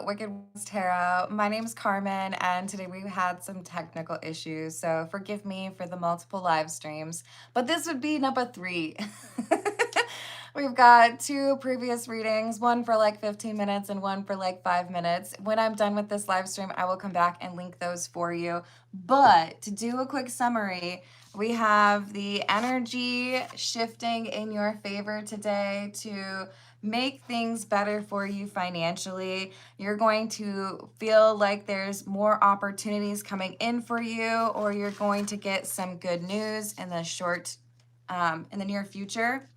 Wicked Ones Tarot. My name is Carmen, and today we had some technical issues, so forgive me for the multiple live streams, but this would be number 3. We've got 2 previous readings, one for like 15 minutes and one for like 5 minutes. When I'm done with this live stream, I will come back and link those for you. But to do a quick summary, we have the energy shifting in your favor today to make things better for you financially. You're going to feel like there's more opportunities coming in for you, or you're going to get some good news in the near future.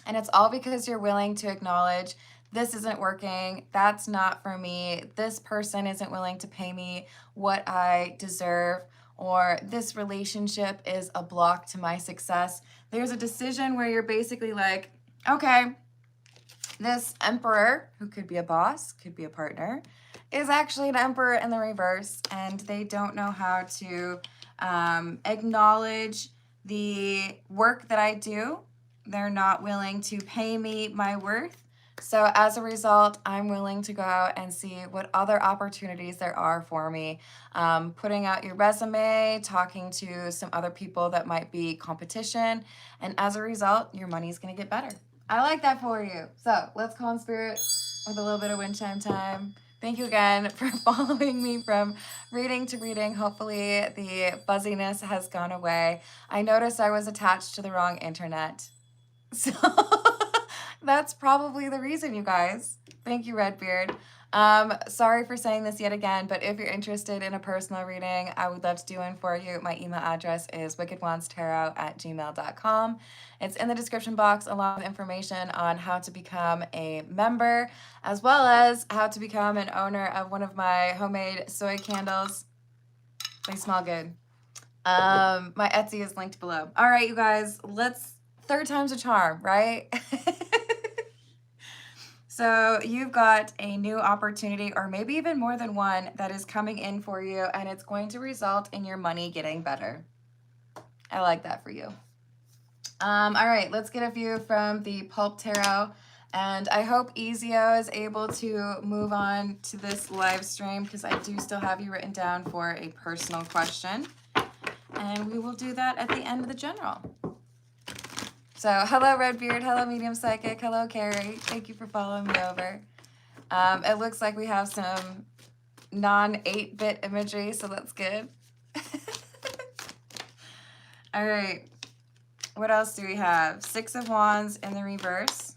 And it's all because you're willing to acknowledge this isn't working, that's not for me, this person isn't willing to pay me what I deserve, or this relationship is a block to my success. There's a decision where you're basically like, okay, this emperor, who could be a boss, could be a partner, is actually an emperor in the reverse, and they don't know how to acknowledge the work that I do. They're not willing to pay me my worth. So as a result, I'm willing to go out and see what other opportunities there are for me. Putting out your resume, talking to some other people that might be competition. And as a result, your money's going to get better. I like that for you. So let's call in spirit with a little bit of wind chime time. Thank you again for following me from reading to reading. Hopefully the fuzziness has gone away. I noticed I was attached to the wrong internet. So that's probably the reason, you guys. Thank you, Redbeard. Sorry for saying this yet again, but if you're interested in a personal reading, I would love to do one for you. My email address is wickedwandstarot@gmail.com. It's in the description box, along with information on how to become a member, as well as how to become an owner of one of my homemade soy candles. They smell good. My Etsy is linked below. All right, you guys, third time's a charm, right? So you've got a new opportunity, or maybe even more than one, that is coming in for you, and it's going to result in your money getting better. I like that for you. All right, let's get a view from the Pulp Tarot, and I hope Ezio is able to move on to this live stream, because I do still have you written down for a personal question, and we will do that at the end of the general. So hello, Redbeard. Hello, Medium Psychic. Hello, Carrie. Thank you for following me over. It looks like we have some non-8-bit imagery, so that's good. All right. What else do we have? 6 of Wands in the reverse.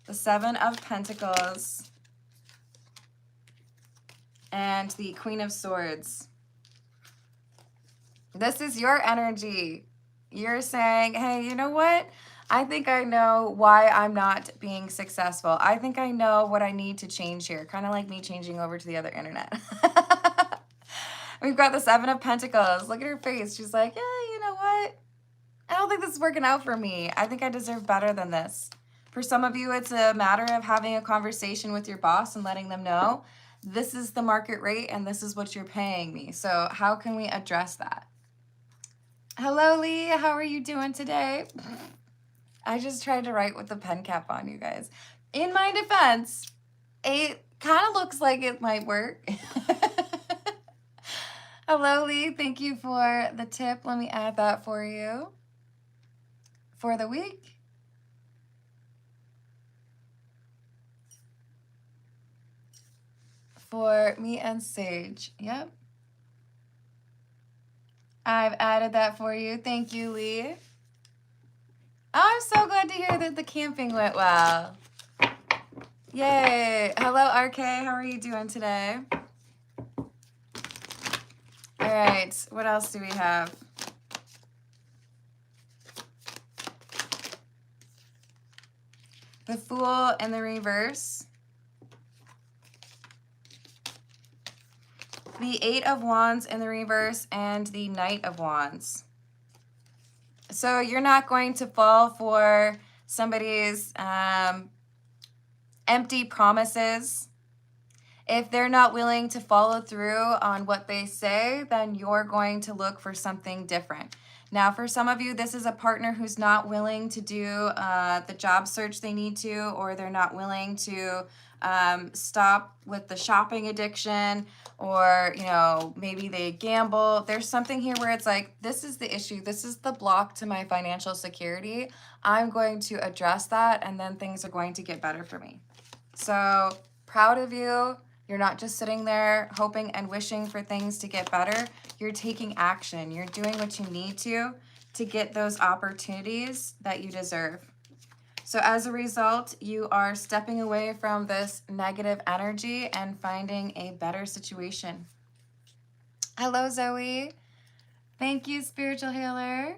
The 7 of Pentacles. And the Queen of Swords. This is your energy. You're saying, hey, you know what? I think I know why I'm not being successful. I think I know what I need to change here. Kind of like me changing over to the other internet. We've got the 7 of Pentacles. Look at her face. She's like, yeah, you know what? I don't think this is working out for me. I think I deserve better than this. For some of you, it's a matter of having a conversation with your boss and letting them know, this is the market rate and this is what you're paying me. So how can we address that? Hello, Lee. How are you doing today? I just tried to write with the pen cap on, you guys. In my defense, it kind of looks like it might work. Hello, Lee. Thank you for the tip. Let me add that for you for the week. For me and Sage. Yep. I've added that for you. Thank you, Lee. Oh, I'm so glad to hear that the camping went well. Yay. Hello, RK. How are you doing today? All right. What else do we have? The Fool in the reverse. The 8 of Wands in the reverse and the Knight of Wands. So you're not going to fall for somebody's empty promises. If they're not willing to follow through on what they say, then you're going to look for something different. Now, for some of you, this is a partner who's not willing to do the job search they need to, or they're not willing to stop with the shopping addiction, or, you know, maybe they gamble. There's something here where it's like, this is the issue. This is the block to my financial security. I'm going to address that, and then things are going to get better for me. So proud of you. You're not just sitting there hoping and wishing for things to get better. You're taking action. You're doing what you need to get those opportunities that you deserve. So as a result, you are stepping away from this negative energy and finding a better situation. Hello, Zoe. Thank you, spiritual healer.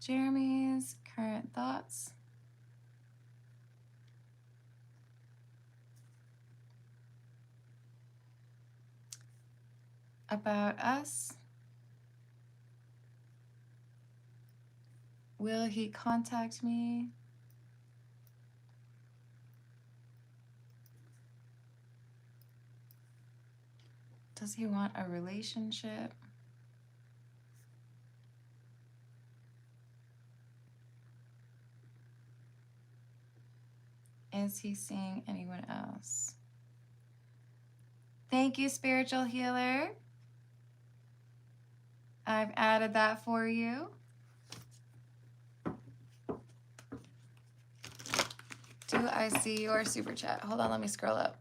Jeremy's current thoughts. About us. Will he contact me? Does he want a relationship? Is he seeing anyone else? Thank you, spiritual healer. I've added that for you. Do I see your super chat? Hold on, let me scroll up.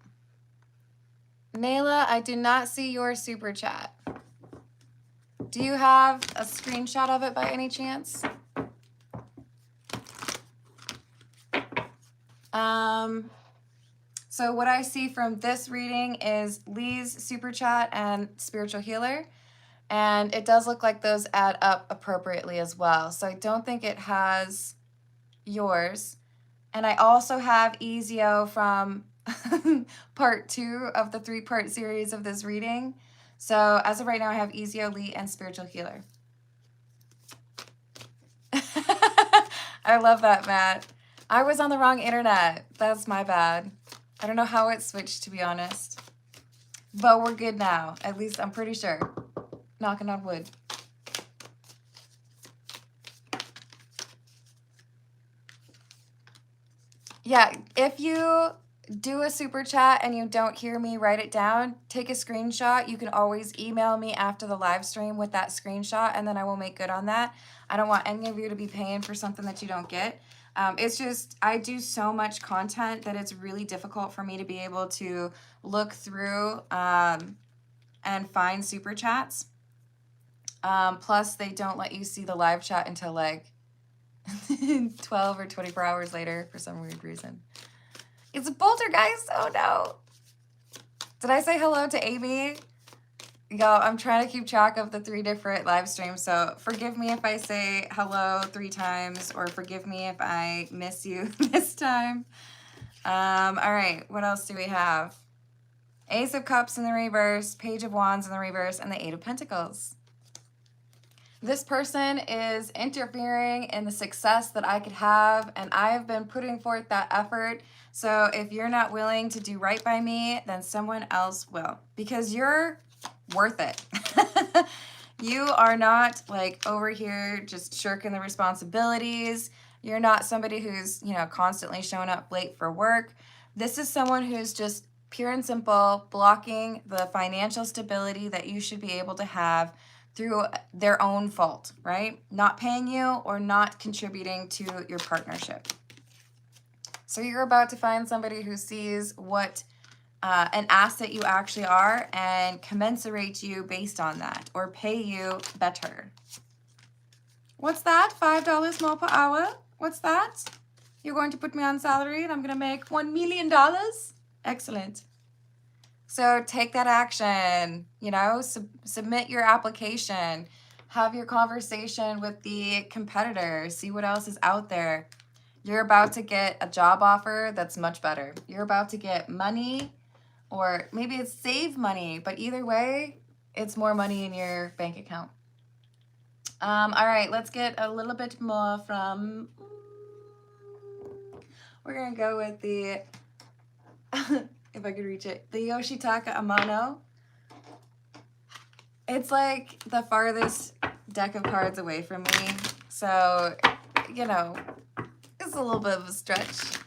Nayla, I do not see your super chat. Do you have a screenshot of it by any chance? So what I see from this reading is Lee's super chat and spiritual healer. And it does look like those add up appropriately as well. So I don't think it has yours. And I also have Ezio from part 2 of the 3-part series of this reading. So as of right now, I have Ezio, Lee, and spiritual healer. I love that, Matt. I was on the wrong internet. That's my bad. I don't know how it switched, to be honest. But we're good now. At least I'm pretty sure. Knocking on wood. Yeah, if you do a super chat and you don't hear me write it down, take a screenshot. You can always email me after the live stream with that screenshot, and then I will make good on that. I don't want any of you to be paying for something that you don't get. It's just, I do so much content that it's really difficult for me to be able to look through and find super chats. Plus, they don't let you see the live chat until like 12 or 24 hours later for some weird reason. It's a poltergeist. Oh no. Did I say hello to Amy? Y'all, I'm trying to keep track of the 3 different live streams, so forgive me if I say hello 3 times, or forgive me if I miss you this time. All right, what else do we have? Ace of Cups in the reverse, Page of Wands in the reverse, and the 8 of Pentacles. This person is interfering in the success that I could have, and I have been putting forth that effort. So if you're not willing to do right by me, then someone else will, because you're worth it. You are not like over here just shirking the responsibilities. You're not somebody who's, you know, constantly showing up late for work. This is someone who's just pure and simple blocking the financial stability that you should be able to have through their own fault, right? Not paying you or not contributing to your partnership. So you're about to find somebody who sees what an asset you actually are and commensurate you based on that, or pay you better. What's that? $5 more per hour? What's that? You're going to put me on salary and I'm going to make $1 million? Excellent. So take that action, you know, submit your application, have your conversation with the competitor, see what else is out there. You're about to get a job offer that's much better. You're about to get money, or maybe it's save money, but either way, it's more money in your bank account. All right, let's get a little bit more from, we're going to go with the, if I could reach it, the Yoshitaka Amano. It's like the farthest deck of cards away from me. So you know, it's a little bit of a stretch.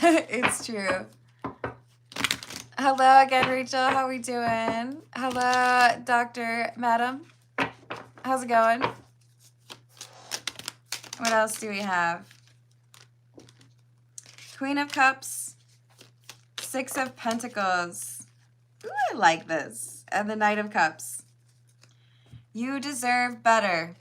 It's true. Hello again, Rachel. How are we doing? Hello, Dr. Madam. How's it going? What else do we have? Queen of Cups, Six of Pentacles. Ooh, I like this. And the Knight of Cups. You deserve better.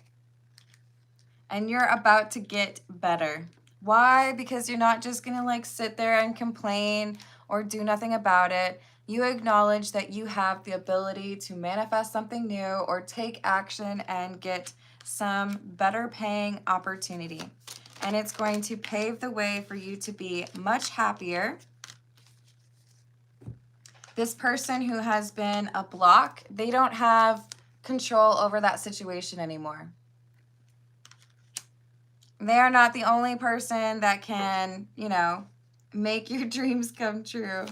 And you're about to get better. Why? Because you're not just going to like sit there and complain or do nothing about it. You acknowledge that you have the ability to manifest something new or take action and get some better paying opportunity. And it's going to pave the way for you to be much happier. This person who has been a block, they don't have control over that situation anymore. They are not the only person that can, you know, make your dreams come true.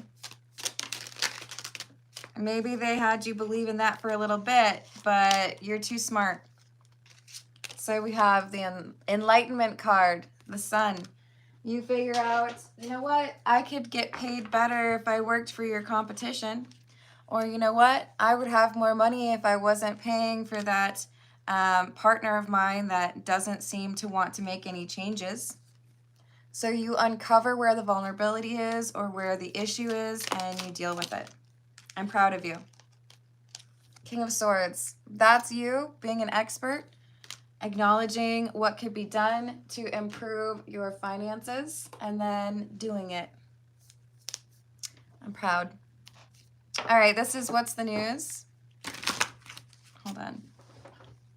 Maybe they had you believe in that for a little bit, but you're too smart. So we have the Enlightenment card, the Sun. You figure out, you know what? I could get paid better if I worked for your competition. Or you know what? I would have more money if I wasn't paying for that partner of mine that doesn't seem to want to make any changes. So you uncover where the vulnerability is or where the issue is and you deal with it. I'm proud of you. King of Swords. That's you being an expert, acknowledging what could be done to improve your finances and then doing it. I'm proud. All right, this is What's the News. Hold on.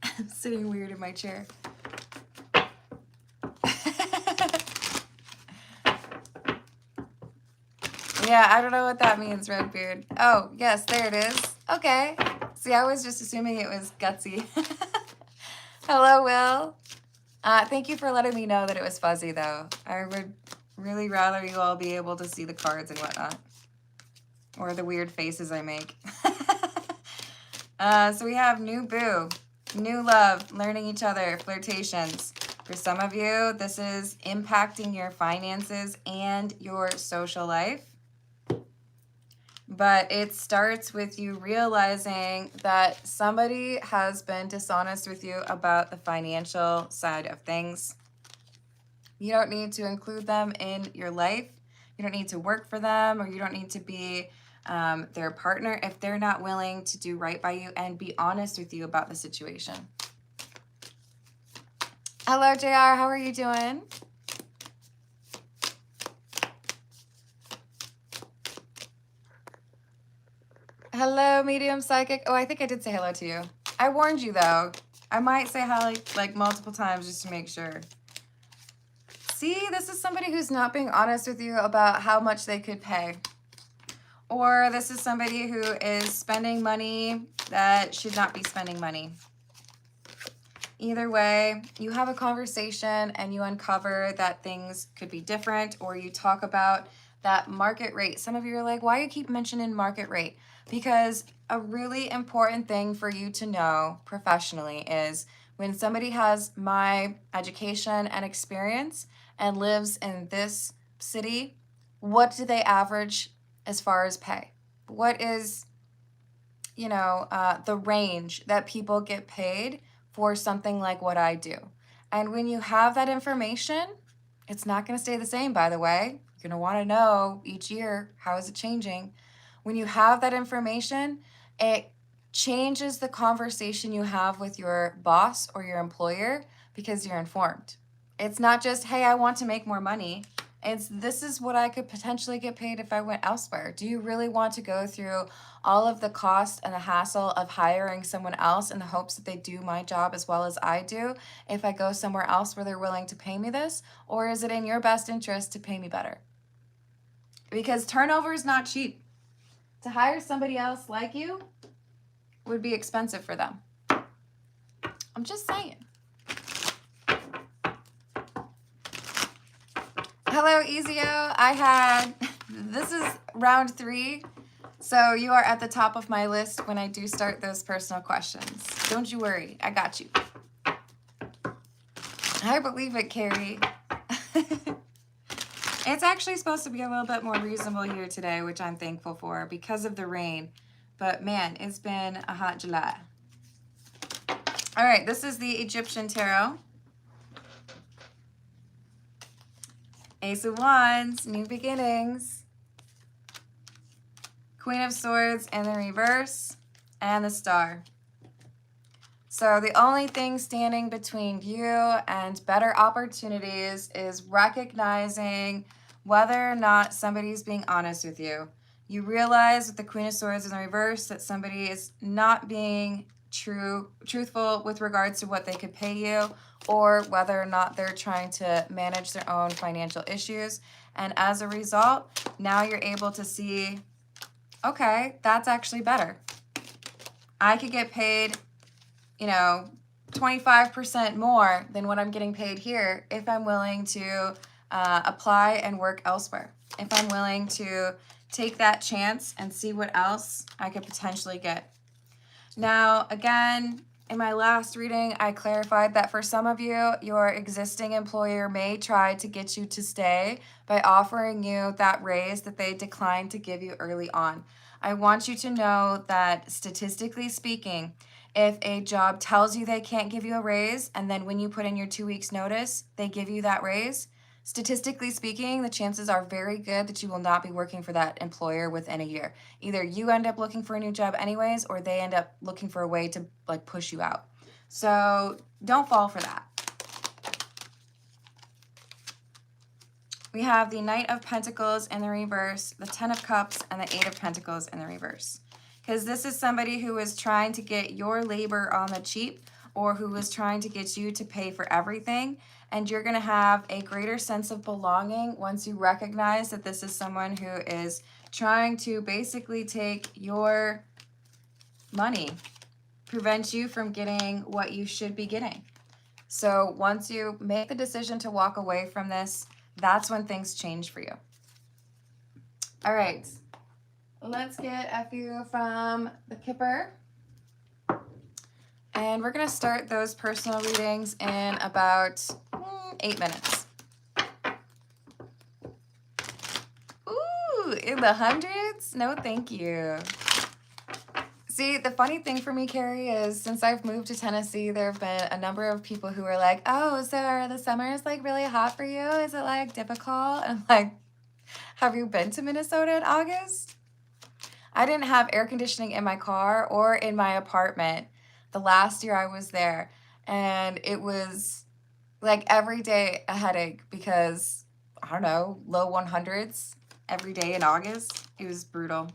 I'm sitting weird in my chair. Yeah, I don't know what that means, Redbeard. Oh, yes, there it is. Okay. See, I was just assuming it was gutsy. Hello, Will. Thank you for letting me know that it was fuzzy, though. I would really rather you all be able to see the cards and whatnot. Or the weird faces I make. So we have new boo, new love, learning each other, flirtations. For some of you, this is impacting your finances and your social life. But it starts with you realizing that somebody has been dishonest with you about the financial side of things. You don't need to include them in your life. You don't need to work for them, or you don't need to be their partner if they're not willing to do right by you and be honest with you about the situation. Hello, JR. How are you doing? Hello, medium psychic. Oh, I think I did say hello to you. I warned you, though. I might say hi like multiple times just to make sure. See, this is somebody who's not being honest with you about how much they could pay. Or this is somebody who is spending money that should not be spending money. Either way, you have a conversation and you uncover that things could be different, or you talk about that market rate. Some of you are like, why do you keep mentioning market rate? Because a really important thing for you to know professionally is when somebody has my education and experience and lives in this city, what do they average as far as pay? What is, you know, the range that people get paid for something like what I do? And when you have that information, it's not going to stay the same, by the way. You're going to want to know each year, how is it changing? When you have that information, it changes the conversation you have with your boss or your employer because you're informed. It's not just, hey, I want to make more money. It's, this is what I could potentially get paid if I went elsewhere. Do you really want to go through all of the cost and the hassle of hiring someone else in the hopes that they do my job as well as I do if I go somewhere else where they're willing to pay me this? Or is it in your best interest to pay me better? Because turnover is not cheap. To hire somebody else like you would be expensive for them. I'm just saying. Hello, Ezio. This is round 3. So you are at the top of my list when I do start those personal questions. Don't you worry, I got you. I believe it, Carrie. It's actually supposed to be a little bit more reasonable here today, which I'm thankful for because of the rain. But man, it's been a hot July. All right, this is the Egyptian Tarot. Ace of Wands, new beginnings. Queen of Swords in the reverse, and the Star. So the only thing standing between you and better opportunities is recognizing whether or not somebody's being honest with you. You realize with the Queen of Swords in the reverse that somebody is not being truthful with regards to what they could pay you, or whether or not they're trying to manage their own financial issues. And as a result, now you're able to see, okay, that's actually better. I could get paid, 25% more than what I'm getting paid here if I'm willing to apply and work elsewhere. If I'm willing to take that chance and see what else I could potentially get. Now, again, in my last reading, I clarified that for some of you, your existing employer may try to get you to stay by offering you that raise that they declined to give you early on. I want you to know that statistically speaking, if a job tells you they can't give you a raise, and then when you put in your 2 weeks notice, they give you that raise, statistically speaking, the chances are very good that you will not be working for that employer within a year. Either you end up looking for a new job anyways, or they end up looking for a way to push you out. So don't fall for that. We have the Knight of Pentacles in the reverse, the Ten of Cups, and the Eight of Pentacles in the reverse. Because this is somebody who is trying to get your labor on the cheap, or who is trying to get you to pay for everything. And you're going to have a greater sense of belonging once you recognize that this is someone who is trying to basically take your money, prevent you from getting what you should be getting. So once you make the decision to walk away from this, that's when things change for you. All right. Let's get a few from the Kipper. And we're going to start those personal readings in about 8 minutes. Ooh, in the hundreds? No, thank you. See, the funny thing for me, Carrie, is since I've moved to Tennessee, there have been a number of people who are like, oh, so the summer is really hot for you? Is it difficult? And I'm like, have you been to Minnesota in August? I didn't have air conditioning in my car or in my apartment the last year I was there. And it was every day a headache because, I don't know, low 100s every day in August. It was brutal.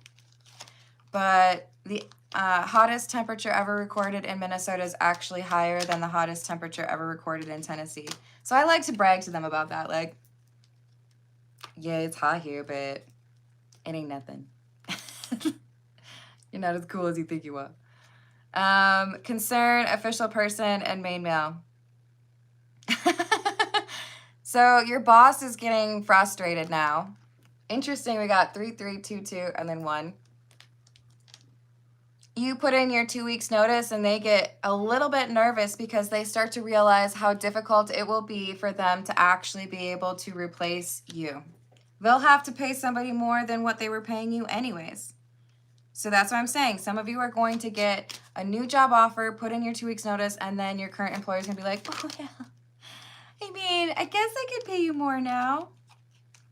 But the hottest temperature ever recorded in Minnesota is actually higher than the hottest temperature ever recorded in Tennessee. So I like to brag to them about that. Yeah, it's hot here, but it ain't nothing. You're not as cool as you think you are. Concern, official person, and main male. So your boss is getting frustrated now. Interesting, we got 3, 3, 2, 2, and then 1. You put in your 2 weeks notice and they get a little bit nervous because they start to realize how difficult it will be for them to actually be able to replace you. They'll have to pay somebody more than what they were paying you anyways. So that's what I'm saying. Some of you are going to get a new job offer, put in your 2 weeks notice, and then your current employer is going to be like, oh yeah, I mean, I guess I could pay you more now.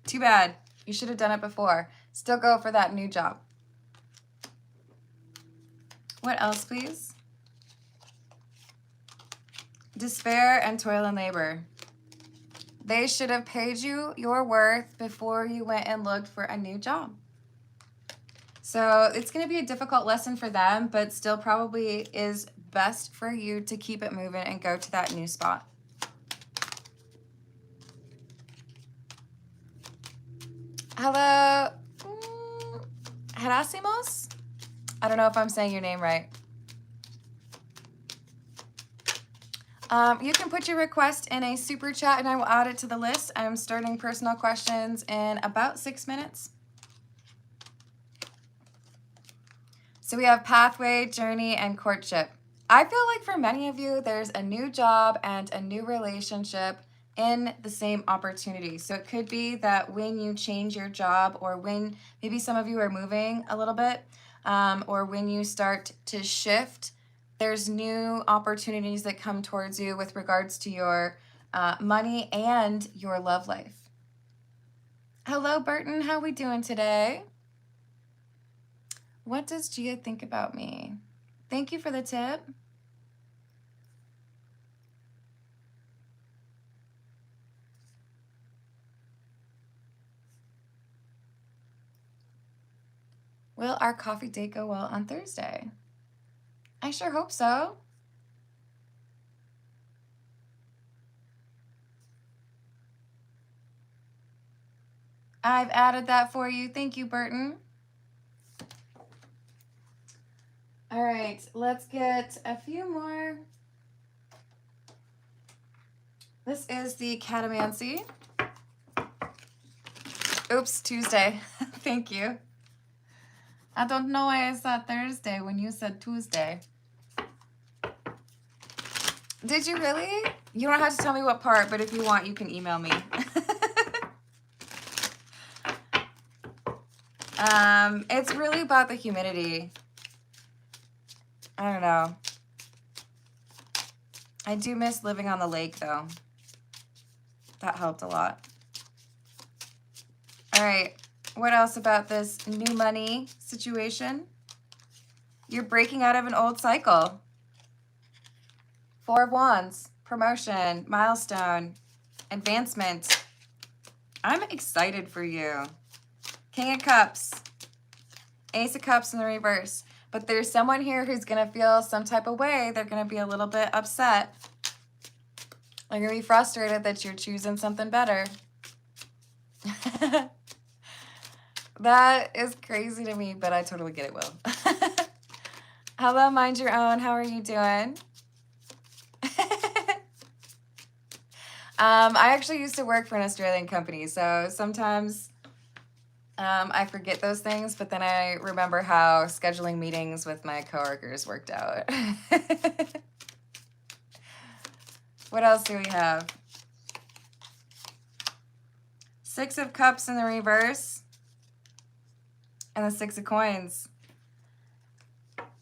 Too bad. You should have done it before. Still go for that new job. What else, please? Despair and toil and labor. They should have paid you your worth before you went and looked for a new job. So it's going to be a difficult lesson for them, but still probably is best for you to keep it moving and go to that new spot. Hello. Herasimos? I don't know if I'm saying your name right. You can put your request in a super chat and I will add it to the list. I'm starting personal questions in about 6 minutes. So we have pathway, journey, and courtship. I feel like for many of you, there's a new job and a new relationship in the same opportunity. So it could be that when you change your job, or when maybe some of you are moving a little bit, or when you start to shift, there's new opportunities that come towards you with regards to your money and your love life. Hello, Burton. How we doing today? What does Gia think about me? Thank you for the tip. Will our coffee date go well on Thursday? I sure hope so. I've added that for you. Thank you, Burton. All right, let's get a few more. This is the Catamancy. Oops, Tuesday. Thank you. I don't know why I said Thursday when you said Tuesday. Did you really? You don't have to tell me what part, but if you want, you can email me. It's really about the humidity. I don't know. I do miss living on the lake, though. That helped a lot. All right. What else about this new money situation? You're breaking out of an old cycle. 4 of Wands, promotion, milestone, advancement. I'm excited for you. King of Cups, Ace of Cups in the reverse. But there's someone here who's going to feel some type of way. They're going to be a little bit upset. They're going to be frustrated that you're choosing something better. That is crazy to me, but I totally get it, Will. Hello, Mind Your Own. How are you doing? I actually used to work for an Australian company, so sometimes I forget those things, but then I remember how scheduling meetings with my coworkers worked out. What else do we have? 6 of Cups in the reverse. And the 6 of Coins.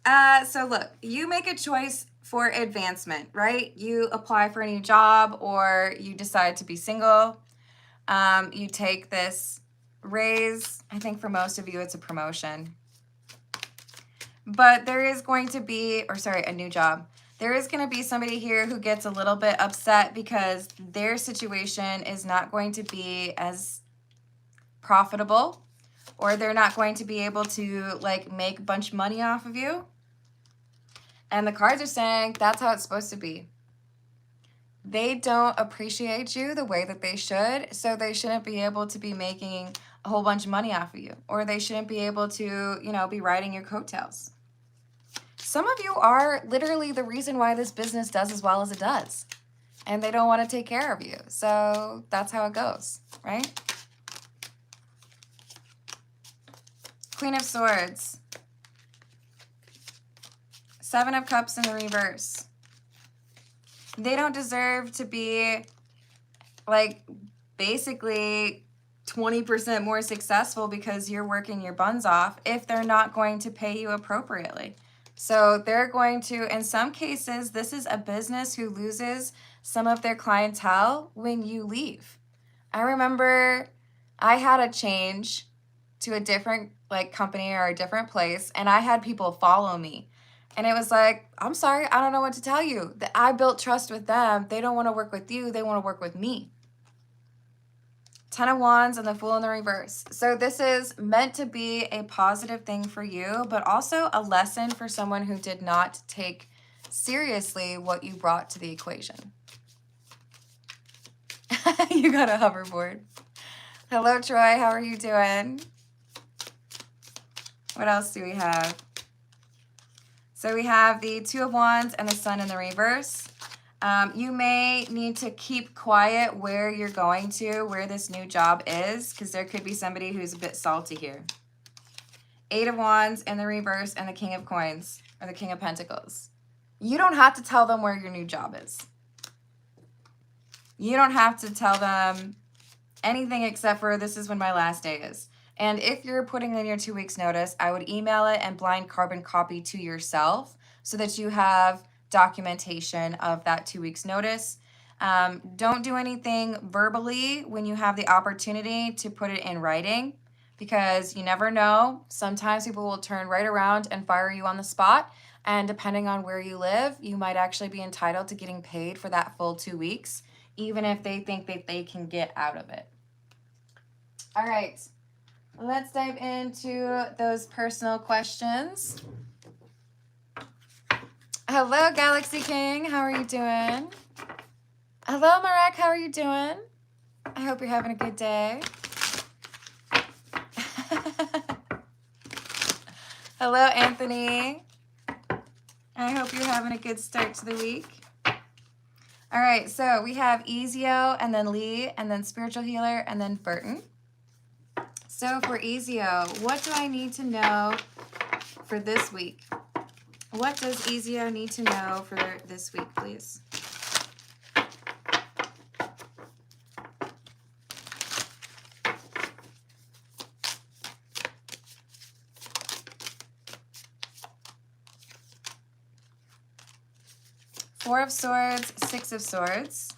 So look, you make a choice for advancement, right? You apply for a new job, or you decide to be single. You take this raise. I think for most of you, it's a promotion. But there is going to be, a new job. There is going to be somebody here who gets a little bit upset because their situation is not going to be as profitable, or they're not going to be able to like make a bunch of money off of you. And the cards are saying that's how it's supposed to be. They don't appreciate you the way that they should, so they shouldn't be able to be making a whole bunch of money off of you, or they shouldn't be able to, be riding your coattails. Some of you are literally the reason why this business does as well as it does, and they don't want to take care of you. So that's how it goes, right? Queen of Swords. 7 of Cups in the reverse. They don't deserve to be like basically 20% more successful because you're working your buns off if they're not going to pay you appropriately. So they're going to, in some cases, this is a business who loses some of their clientele when you leave. I remember I had a change to a different company or a different place, and I had people follow me. And it was like, I'm sorry, I don't know what to tell you. I built trust with them. They don't want to work with you. They want to work with me. 10 of Wands and the Fool in the reverse. So this is meant to be a positive thing for you, but also a lesson for someone who did not take seriously what you brought to the equation. You got a hoverboard. Hello, Troy. How are you doing? What else do we have? So we have the 2 of Wands and the Sun in the reverse. You may need to keep quiet where you're going to, where this new job is, because there could be somebody who's a bit salty here. 8 of Wands in the reverse and the King of Coins, or the King of Pentacles. You don't have to tell them where your new job is. You don't have to tell them anything except for this is when my last day is. And if you're putting in your 2 weeks notice, I would email it and blind carbon copy to yourself so that you have documentation of that 2 weeks notice. Don't do anything verbally when you have the opportunity to put it in writing, because you never know. Sometimes people will turn right around and fire you on the spot. And depending on where you live, you might actually be entitled to getting paid for that full 2 weeks, even if they think that they can get out of it. All right, let's dive into those personal questions. Hello, Galaxy King. How are you doing? Hello, Marek. How are you doing? I hope you're having a good day. Hello, Anthony. I hope you're having a good start to the week. All right, so we have Ezio, and then Lee, and then Spiritual Healer, and then Burton. So for Ezio, what do I need to know for this week? What does Ezio need to know for this week, please? Four of Swords, Six of Swords,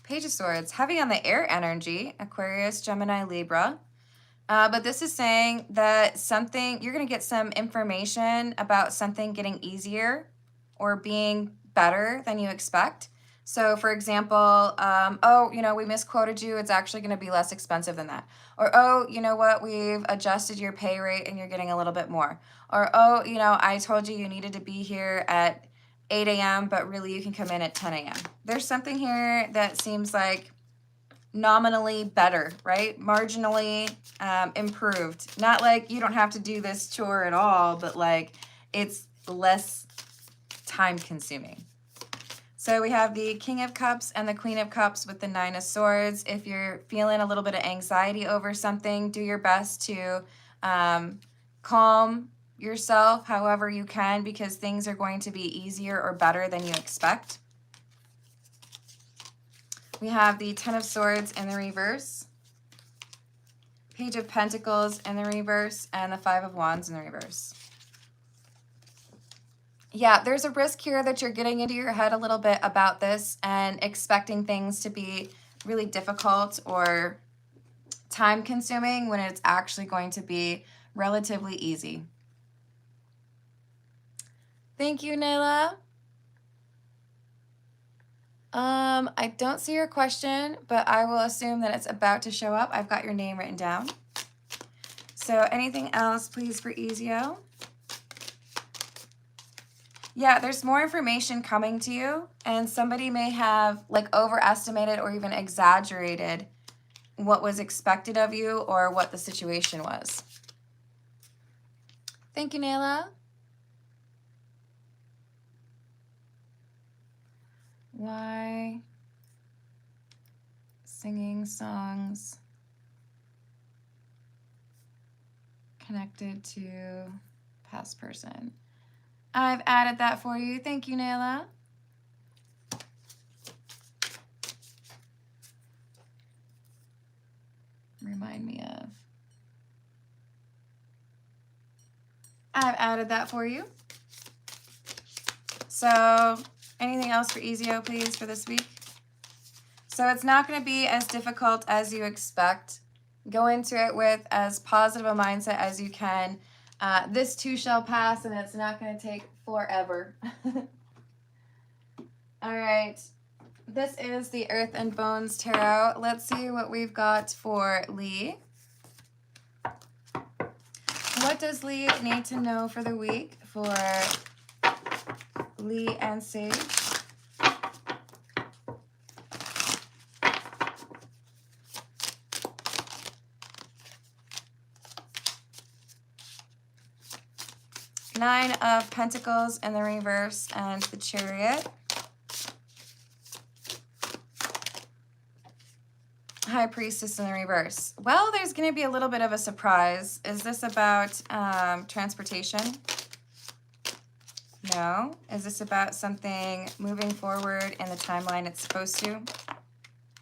Page of Swords, heavy on the air energy, Aquarius, Gemini, Libra. But this is saying that you're going to get some information about something getting easier or being better than you expect. So for example, we misquoted you. It's actually going to be less expensive than that. Or, oh, you know what? We've adjusted your pay rate and you're getting a little bit more. Or, oh, I told you needed to be here at 8 a.m., but really you can come in at 10 a.m. There's something here that seems like nominally better, right? Marginally improved. Not like you don't have to do this chore at all, but like it's less time consuming. So we have the King of Cups and the Queen of Cups with the Nine of Swords. If you're feeling a little bit of anxiety over something, do your best to calm yourself however you can, because things are going to be easier or better than you expect. We have the Ten of Swords in the reverse, Page of Pentacles in the reverse, and the Five of Wands in the reverse. Yeah, there's a risk here that you're getting into your head a little bit about this and expecting things to be really difficult or time consuming when it's actually going to be relatively easy. Thank you, Nayla. I don't see your question, but I will assume that it's about to show up. I've got your name written down. So anything else, please, for Ezio? Yeah, there's more information coming to you, and somebody may have like overestimated or even exaggerated what was expected of you or what the situation was. Thank you, Nayla. Why singing songs connected to past person? I've added that for you. Thank you, Nayla. Remind me of. I've added that for you. So anything else for Ezio, please, for this week? So it's not going to be as difficult as you expect. Go into it with as positive a mindset as you can. This too shall pass, and it's not going to take forever. All right. This is the Earth and Bones Tarot. Let's see what we've got for Lee. What does Lee need to know for the week for Lee and Sage? Nine of Pentacles in the reverse and the Chariot. High Priestess in the reverse. Well, there's going to be a little bit of a surprise. Is this about transportation? No. Is this about something moving forward in the timeline it's supposed to?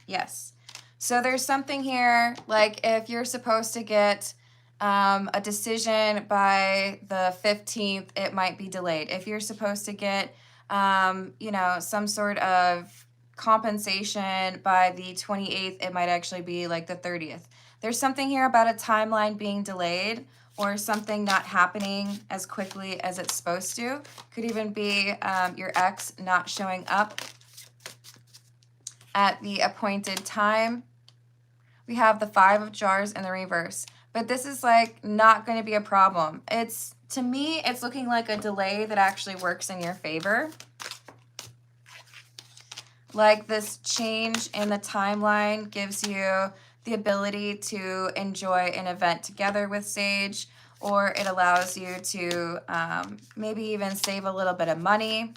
Yes. So there's something here, like if you're supposed to get a decision by the 15th, it might be delayed. If you're supposed to get, you know, some sort of compensation by the 28th, it might actually be like the 30th. There's something here about a timeline being delayed or something not happening as quickly as it's supposed to. Could even be your ex not showing up at the appointed time. We have the 5 of Jars in the reverse. But this is like not going to be a problem. It's, to me, it's looking like a delay that actually works in your favor. Like this change in the timeline gives you the ability to enjoy an event together with Sage, or it allows you to maybe even save a little bit of money.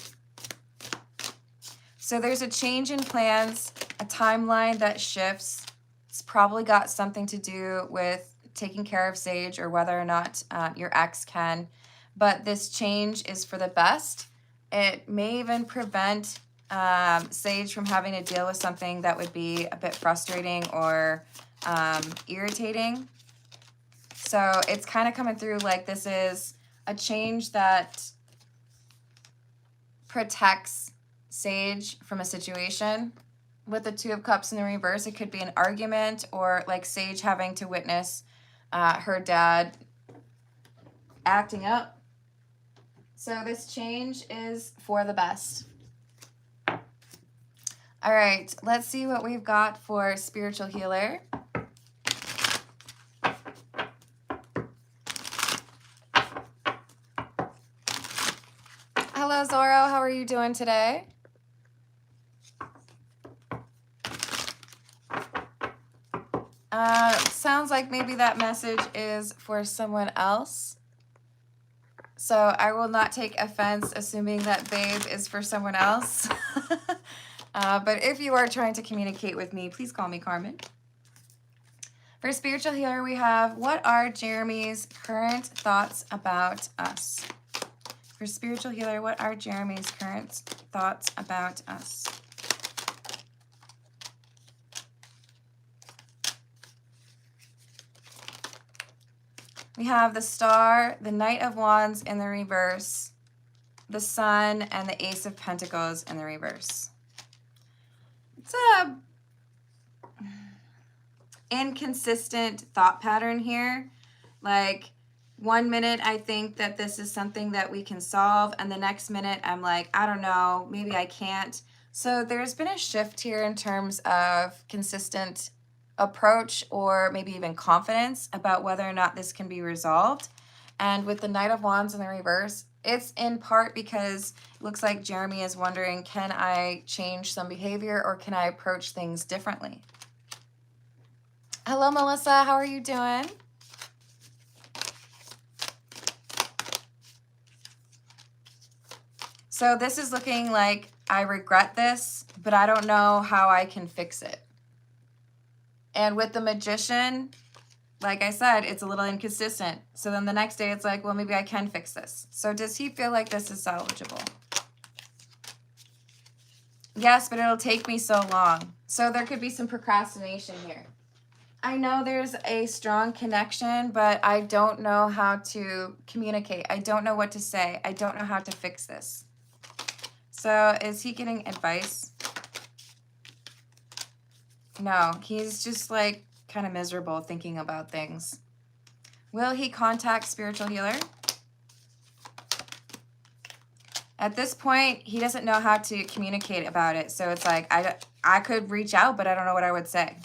So there's a change in plans, a timeline that shifts. It's probably got something to do with taking care of Sage or whether or not your ex can. But this change is for the best. It may even prevent Sage from having to deal with something that would be a bit frustrating or irritating. So it's kind of coming through like this is a change that protects Sage from a situation. With the 2 of Cups in the reverse, it could be an argument or like Sage having to witness her dad acting up. So this change is for the best. All right, let's see what we've got for spiritual healer. Hello, Zorro. How are you doing today? Sounds like maybe that message is for someone else. So I will not take offense assuming that babe is for someone else. But if you are trying to communicate with me, please call me Carmen. For spiritual healer, we have, what are Jeremy's current thoughts about us? For spiritual healer, what are Jeremy's current thoughts about us? We have the Star, the Knight of Wands in the reverse, the Sun, and the Ace of Pentacles in the reverse. It's a inconsistent thought pattern here. Like 1 minute I think that this is something that we can solve, and the next minute I'm like, I don't know, maybe I can't. So there's been a shift here in terms of consistent approach or maybe even confidence about whether or not this can be resolved. And with the Knight of Wands in the reverse, it's in part because it looks like Jeremy is wondering, can I change some behavior or can I approach things differently? Hello, Melissa. How are you doing? So this is looking like I regret this, but I don't know how I can fix it. And with the Magician, like I said, it's a little inconsistent. So then the next day it's like, well, maybe I can fix this. So does he feel like this is salvageable? Yes, but it'll take me so long. So there could be some procrastination here. I know there's a strong connection, but I don't know how to communicate. I don't know what to say. I don't know how to fix this. So is he getting advice? No, he's just like kind of miserable thinking about things. Will he contact spiritual healer? At this point, he doesn't know how to communicate about it. So it's like, I could reach out, but I don't know what I would say.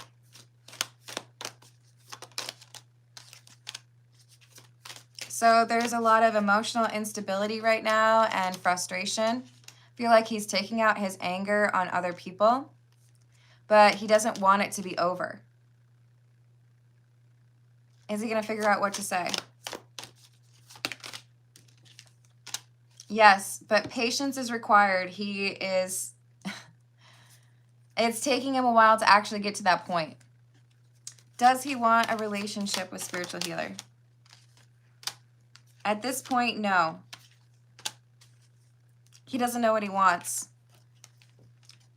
So there's a lot of emotional instability right now and frustration. I feel like he's taking out his anger on other people, but he doesn't want it to be over. Is he going to figure out what to say? Yes, but patience is required. He is, it's taking him a while to actually get to that point. Does he want a relationship with spiritual healer? At this point, no. he doesn't know what he wants.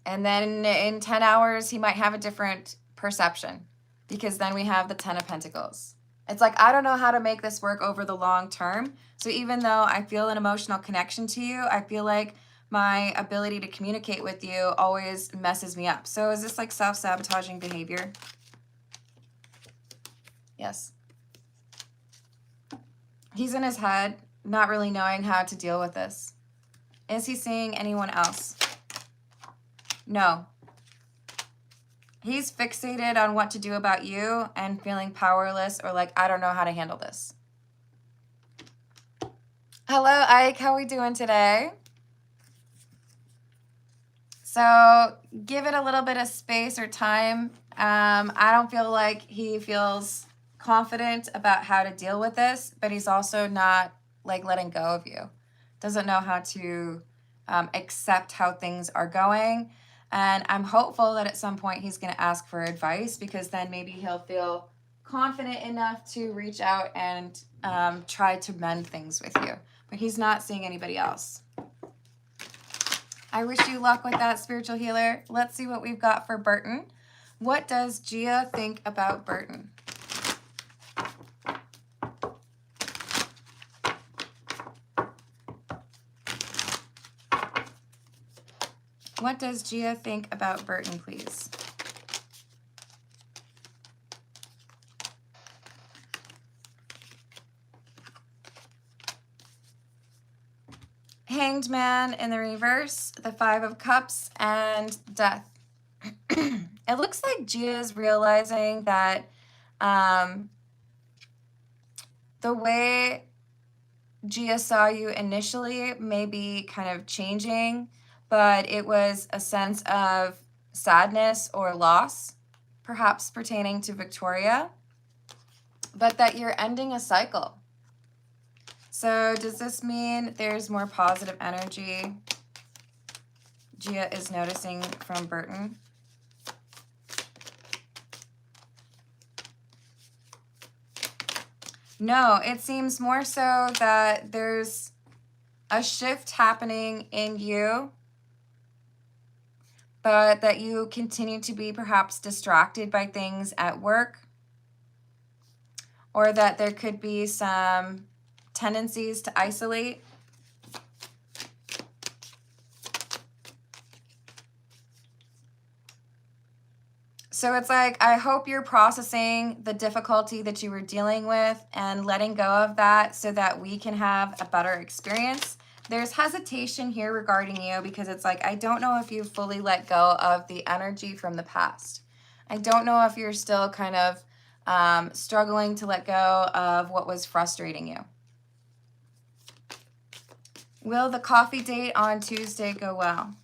And then in 10 hours, he might have a different perception, because then we have the 10 of Pentacles. It's like, I don't know how to make this work over the long term. So even though I feel an emotional connection to you, I feel like my ability to communicate with you always messes me up. So is this like self-sabotaging behavior? Yes. He's in his head, not really knowing how to deal with this. Is he seeing anyone else? No. He's fixated on what to do about you and feeling powerless, or like, I don't know how to handle this. Hello, Ike. How are we doing today? So give it a little bit of space or time. I don't feel like he feels confident about how to deal with this, but he's also not like letting go of you. Doesn't know how to accept how things are going. And I'm hopeful that at some point he's going to ask for advice, because then maybe he'll feel confident enough to reach out and try to mend things with you. But he's not seeing anybody else. I wish you luck with that, spiritual healer. Let's see what we've got for Burton. What does Gia think about Burton? What does Gia think about Burton, please? Hanged Man in the reverse, the Five of Cups, and Death. It looks like Gia is realizing that the way Gia saw you initially may be kind of changing, but it was a sense of sadness or loss, perhaps pertaining to Victoria, but that you're ending a cycle. So does this mean there's more positive energy Gia is noticing from Burton? No, it seems more so that there's a shift happening in you, but that you continue to be perhaps distracted by things at work, or that there could be some tendencies to isolate. So it's like, I hope you're processing the difficulty that you were dealing with and letting go of that so that we can have a better experience. There's hesitation here regarding you, because it's like, I don't know if you fully let go of the energy from the past. I don't know if you're still kind of struggling to let go of what was frustrating you. Will the coffee date on Tuesday go well?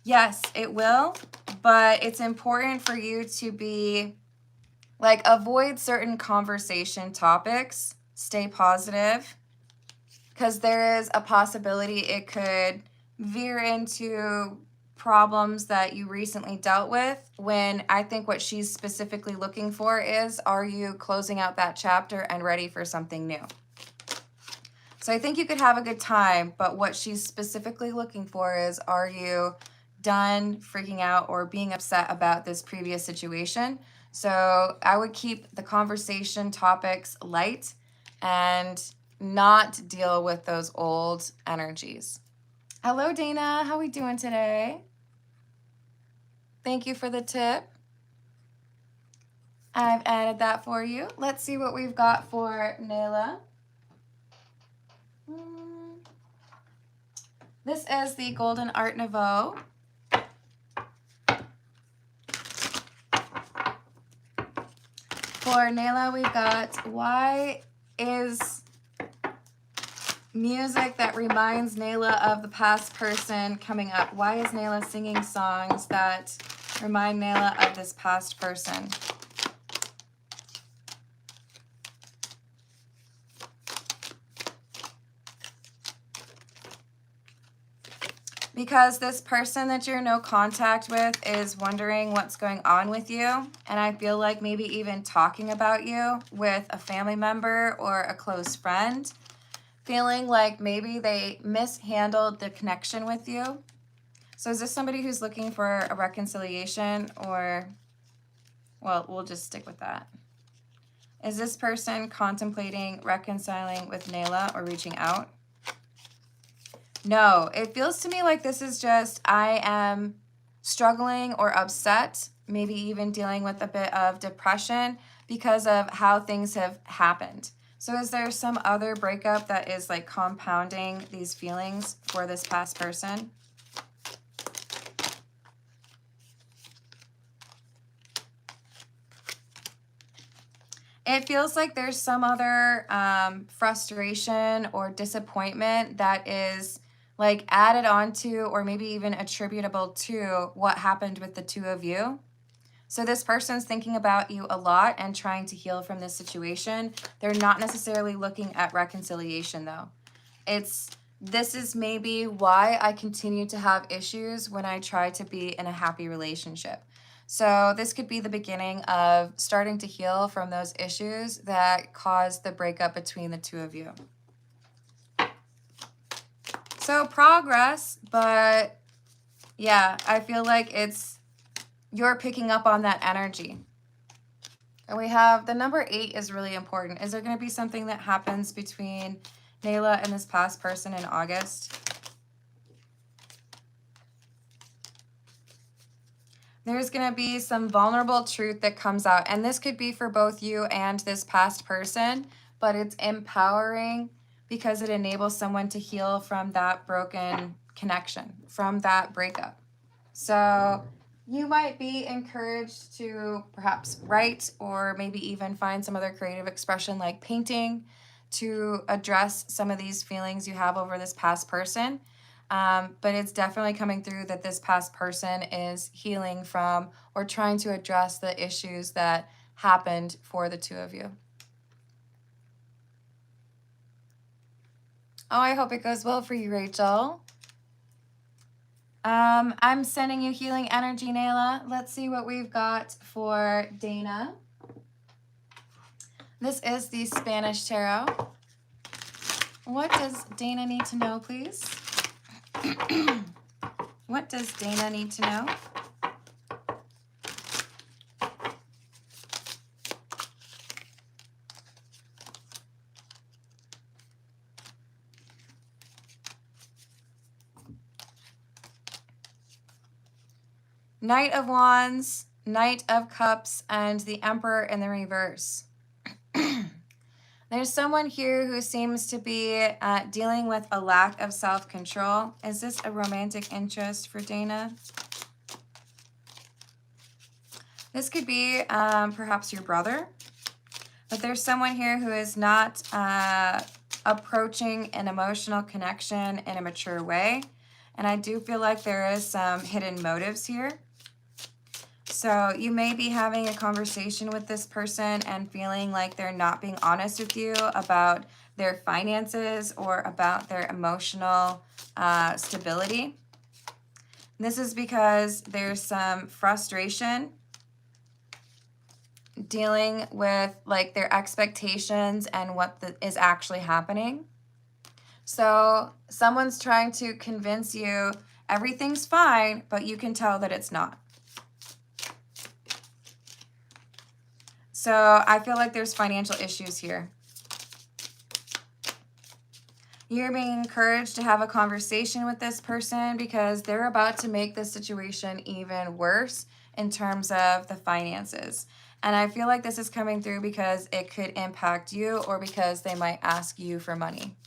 Yes, it will, but it's important for you to be, like, avoid certain conversation topics, stay positive, because there is a possibility it could veer into problems that you recently dealt with, when I think what she's specifically looking for is, are you closing out that chapter and ready for something new? So I think you could have a good time, but what she's specifically looking for is, are you done freaking out or being upset about this previous situation? So I would keep the conversation topics light and not deal with those old energies. Hello, Dana. How are we doing today? Thank you for the tip. I've added that for you. Let's see what we've got for Nayla. This is the Golden Art Nouveau. For Nayla, we've got, why is music that reminds Nayla of the past person coming up? Why is Nayla singing songs that remind Nayla of this past person? Because this person that you're in no contact with is wondering what's going on with you. And I feel like maybe even talking about you with a family member or a close friend. feeling like maybe they mishandled the connection with you. So is this somebody who's looking for a reconciliation, or, well, we'll just stick with that. Is this person contemplating reconciling with Nayla or reaching out? No, it feels to me like this is just, I am struggling or upset, maybe even dealing with a bit of depression because of how things have happened. So is there some other breakup that is like compounding these feelings for this past person? It feels like there's some other frustration or disappointment that is like added onto or maybe even attributable to what happened with the two of you. So this person's thinking about you a lot and trying to heal from this situation. They're not necessarily looking at reconciliation though. This is maybe why I continue to have issues when I try to be in a happy relationship. So this could be the beginning of starting to heal from those issues that caused the breakup between the two of you. So progress, but yeah, I feel like you're picking up on that energy. And we have the number 8 is really important. Is there going to be something that happens between Nayla and this past person in August? There's going to be some vulnerable truth that comes out. And this could be for both you and this past person, but it's empowering because it enables someone to heal from that broken connection, from that breakup. So you might be encouraged to perhaps write or maybe even find some other creative expression like painting to address some of these feelings you have over this past person. But it's definitely coming through that this past person is healing from or trying to address the issues that happened for the two of you. Oh, I hope it goes well for you, Rachel. I'm sending you healing energy, Nayla. Let's see what we've got for Dana. This is the Spanish Tarot. What does Dana need to know, please? What does Dana need to know? Knight of Wands, Knight of Cups, and the Emperor in the reverse. There's someone here who seems to be dealing with a lack of self-control. Is this a romantic interest for Dana? This could be perhaps your brother. But there's someone here who is not approaching an emotional connection in a mature way. And I do feel like there is some hidden motives here. So you may be having a conversation with this person and feeling like they're not being honest with you about their finances or about their emotional stability. This is because there's some frustration dealing with like their expectations and what is actually happening. So someone's trying to convince you everything's fine, but you can tell that it's not. So I feel like there's financial issues here. You're being encouraged to have a conversation with this person because they're about to make this situation even worse in terms of the finances. And I feel like this is coming through because it could impact you or because they might ask you for money.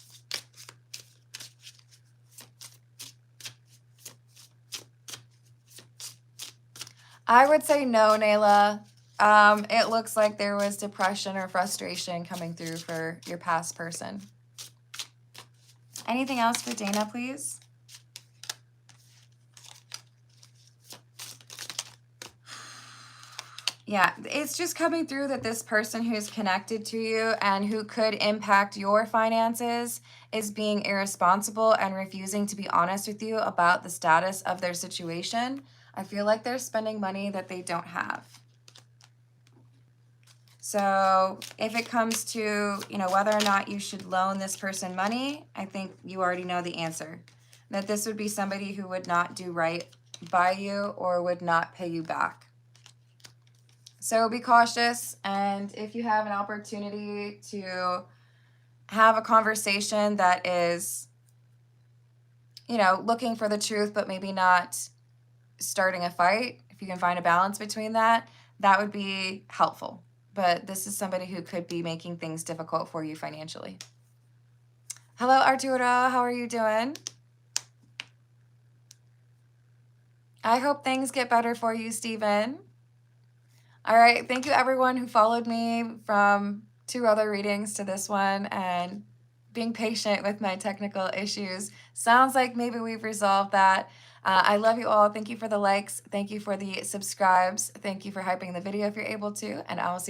I would say no, Nayla. It looks like there was depression or frustration coming through for your past person. Anything else for Dana, please? Yeah, it's just coming through that this person who's connected to you and who could impact your finances is being irresponsible and refusing to be honest with you about the status of their situation. I feel like they're spending money that they don't have. So if it comes to, whether or not you should loan this person money, I think you already know the answer. That this would be somebody who would not do right by you or would not pay you back. So be cautious, and if you have an opportunity to have a conversation that is, looking for the truth, but maybe not starting a fight, if you can find a balance between that, that would be helpful. But this is somebody who could be making things difficult for you financially. Hello, Arturo. How are you doing? I hope things get better for you, Stephen. All right. Thank you, everyone who followed me from 2 other readings to this one and being patient with my technical issues. Sounds like maybe we've resolved that. I love you all. Thank you for the likes. Thank you for the subscribes. Thank you for hyping the video if you're able to. And I will see you